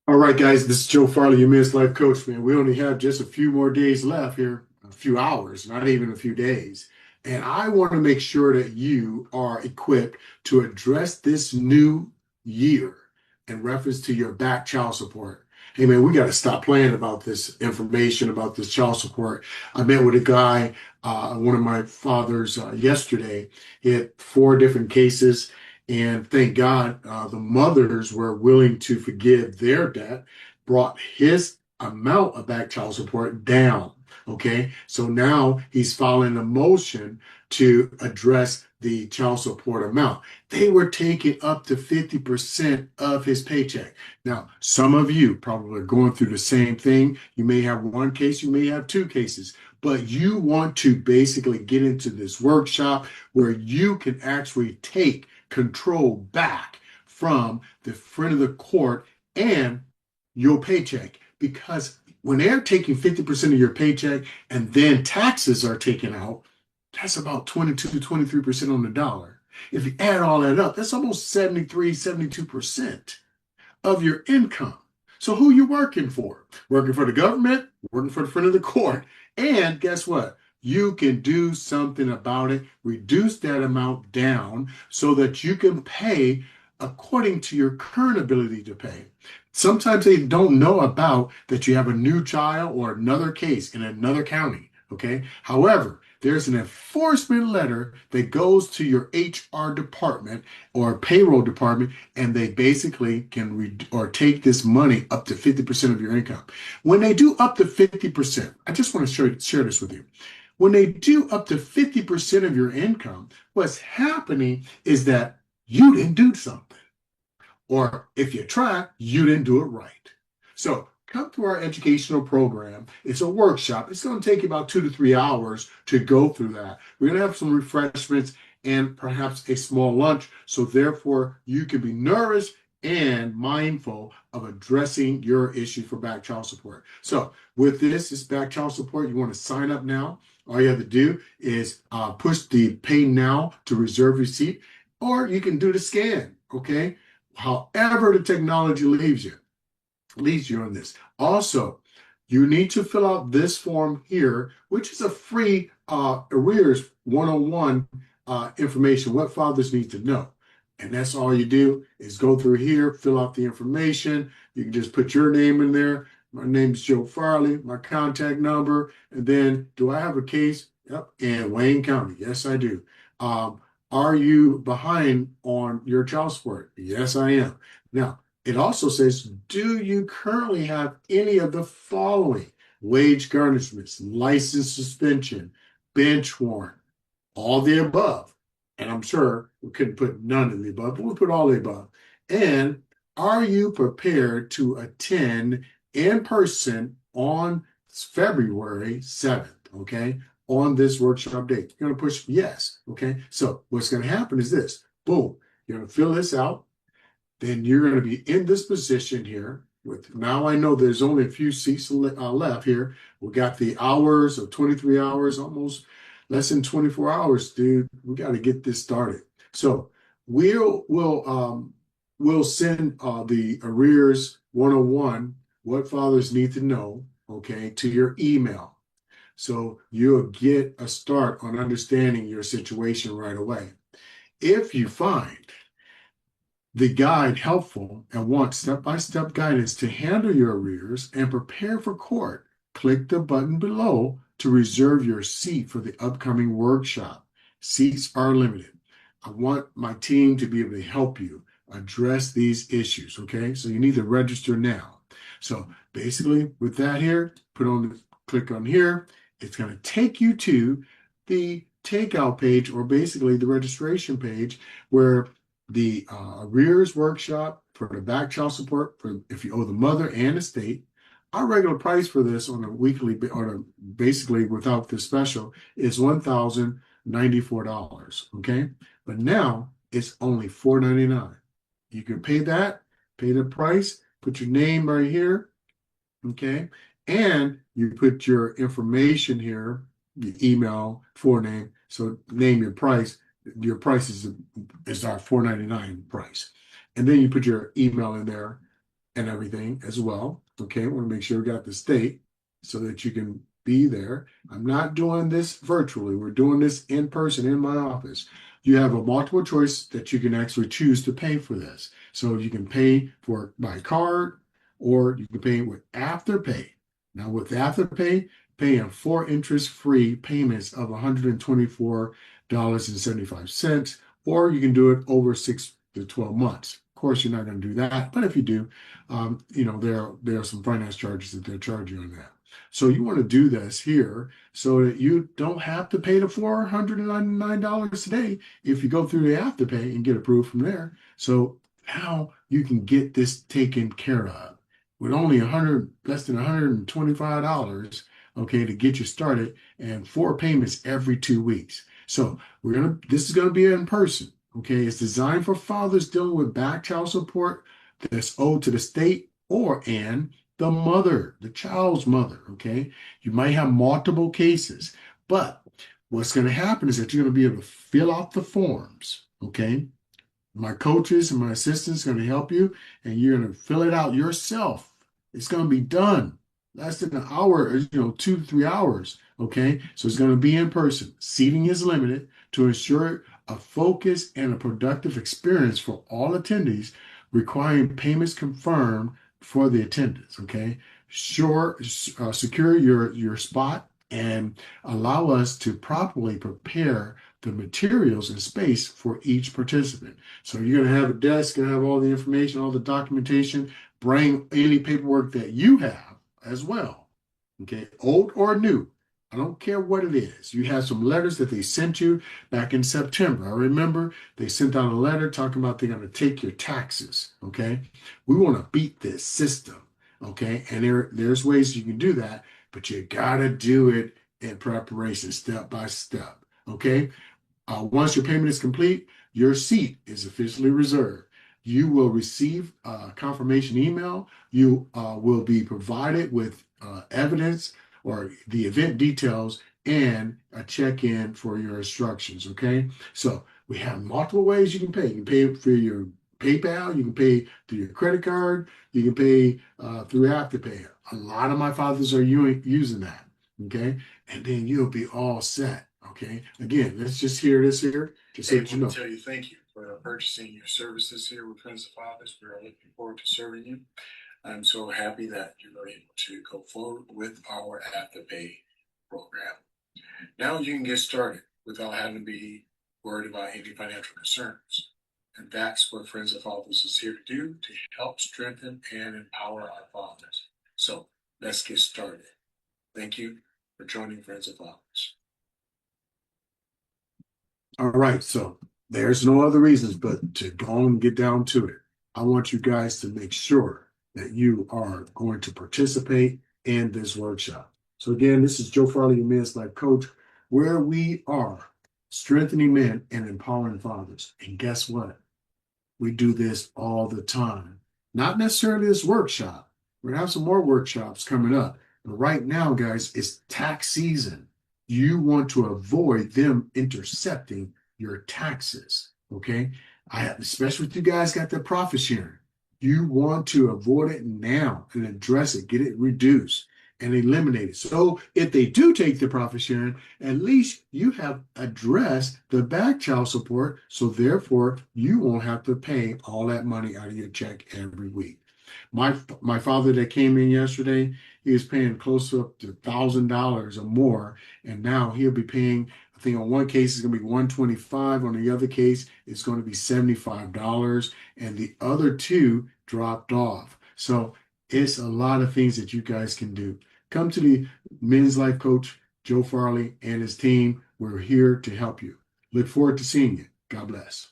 All right, guys, this is Joe Farley, your Men's Life Coach, man. We only have just a few more days left here, a few hours, not even a few days. And I want to make sure that you are equipped to address this new year in reference to your back child support. Hey, man, we got to stop playing about this information about this child support. I met with a guy, one of my fathers, yesterday. He had four different cases. And thank God, the mothers were willing to forgive their debt, brought his amount of back child support down. Okay. So now he's filing a motion to address the child support amount. They were taking up to 50% of his paycheck. Now, some of you probably are going through the same thing. You may have one case, you may have two cases, but you want to basically get into this workshop where you can actually take control back from the front of the court and your paycheck. Because when they're taking 50% of your paycheck and then taxes are taken out, that's about 22 to 23% on the dollar. If you add all that up, that's almost 73, 72% of your income. So who you working for? Working for the government, working for the front of the court. And guess what? You can do something about it, reduce that amount down so that you can pay according to your current ability to pay. Sometimes they don't know about that you have a new child or another case in another county. Okay. However, there's an enforcement letter that goes to your HR department or payroll department, and they basically can or take this money up to 50% of your income. When they do up to 50%, I just want to share this with you. When they do up to 50% of your income, what's happening is that you didn't do something. Or if you try, you didn't do it right. So come to our educational program. It's a workshop. It's going to take you about 2 to 3 hours to go through that. We're going to have some refreshments and perhaps a small lunch. So therefore, you can be nervous and mindful of addressing your issue for back child support. So with this back child support, you want to sign up now. All you have to do is push the pay now to reserve your seat, or you can do the scan, okay? However the technology leads you on this. Also, you need to fill out this form here, which is a free Arrears 101 information, what fathers need to know. And that's all you do is go through here, fill out the information. You can just put your name in there. My name is Joe Farley, my contact number, and then do I have a case? Yep, in Wayne County. Yes, I do. Are you behind on your child support? Yes, I am. Now, it also says, do you currently have any of the following? Wage garnishments, license suspension, bench warrant, all the above. And I'm sure we couldn't put none of the above, but we'll put all the above. And are you prepared to attend in person on February 7th? Okay, on this workshop date. You're going to push yes. Okay, so what's going to happen is this boom, you're going to fill this out. Then you're going to be in this position here. With now, I know there's only a few seats left here. We got the hours of 23 hours, almost less than 24 hours, dude. We got to get this started. So we'll send the Arrears 101, what fathers need to know, okay, to your email. So you'll get a start on understanding your situation right away. If you find the guide helpful and want step-by-step guidance to handle your arrears and prepare for court, click the button below to reserve your seat for the upcoming workshop. Seats are limited. I want my team to be able to help you address these issues, okay? So you need to register now. So basically with that here, click on here. It's going to take you to the takeout page, or basically the registration page, where the Arrears Workshop for the back child support for if you owe the mother and the state. Our regular price for this on a weekly, or basically without the special, is $1,094. Okay, but now it's only $499. You can pay that, pay the price, put your name right here. Okay, and you put your information here, your email, forename. So name your price. Your price is our $499 price. And then you put your email in there and everything as well. Okay, I want to make sure we got the state so that you can be there. I'm not doing this virtually. We're doing this in person in my office. You have a multiple choice that you can actually choose to pay for this. So you can pay for it by card or you can pay with Afterpay. Now with Afterpay, paying 4 interest-free payments of $124.75, or you can do it over 6 to 12 months. Of course, you're not going to do that, but if you do, there are some finance charges that they'll charge you on that. So you want to do this here so that you don't have to pay the $499 today if you go through the Afterpay and get approved from there. So now you can get this taken care of with only less than $125, okay, to get you started, and 4 payments every 2 weeks. So this is gonna be in person, okay? It's designed for fathers dealing with back child support that's owed to the state and the child's mother, okay? You might have multiple cases, but what's gonna happen is that you're gonna be able to fill out the forms, okay? My coaches and my assistants are going to help you, and you're going to fill it out yourself. It's going to be done less than an hour, 2 to 3 hours. Okay, so it's going to be in person. Seating is limited to ensure a focused and a productive experience for all attendees, requiring payments confirmed for the attendance. Okay, secure your spot and allow us to properly prepare the materials and space for each participant. So you're going to have a desk, going to have all the information, all the documentation. Bring any paperwork that you have as well. Okay, old or new. I don't care what it is. You have some letters that they sent you back in September. I remember they sent out a letter talking about they're going to take your taxes. Okay, we want to beat this system. Okay, and there's ways you can do that, but you got to do it in preparation, step by step. Okay, once your payment is complete, your seat is officially reserved. You will receive a confirmation email. You will be provided with evidence or the event details and a check-in for your instructions, okay? So we have multiple ways you can pay. You can pay for your PayPal, you can pay through your credit card, you can pay through Afterpay. A lot of my fathers are using that, okay? And then you'll be all set. Okay. Again, let's just hear this here. Just so Hey, I that you want know. to tell you thank you for purchasing your services here with Friends of Fathers. We're looking forward to serving you. I'm so happy that you were able to go forward with our Afterpay program. Now you can get started without having to be worried about any financial concerns. And that's what Friends of Fathers is here to do, to help strengthen and empower our fathers. So let's get started. Thank you for joining Friends of Fathers. All right. So there's no other reasons but to go and get down to it. I want you guys to make sure that you are going to participate in this workshop. So again, this is Joe Farley, your men's life coach, where we are strengthening men and empowering fathers. And guess what? We do this all the time. Not necessarily this workshop. We're gonna have some more workshops coming up. But right now, guys, it's tax season. You want to avoid them intercepting your taxes. Okay. Especially if you guys got the profit sharing. You want to avoid it now and address it, get it reduced and eliminate it. So if they do take the profit sharing, at least you have addressed the back child support. So therefore, you won't have to pay all that money out of your check every week. My father that came in yesterday, he was paying close up to $1,000 or more, and now he'll be paying. I think on one case it's going to be $125. On the other case, it's going to be $75, and the other two dropped off. So it's a lot of things that you guys can do. Come to the Men's Life Coach, Joe Farley, and his team. We're here to help you. Look forward to seeing you. God bless.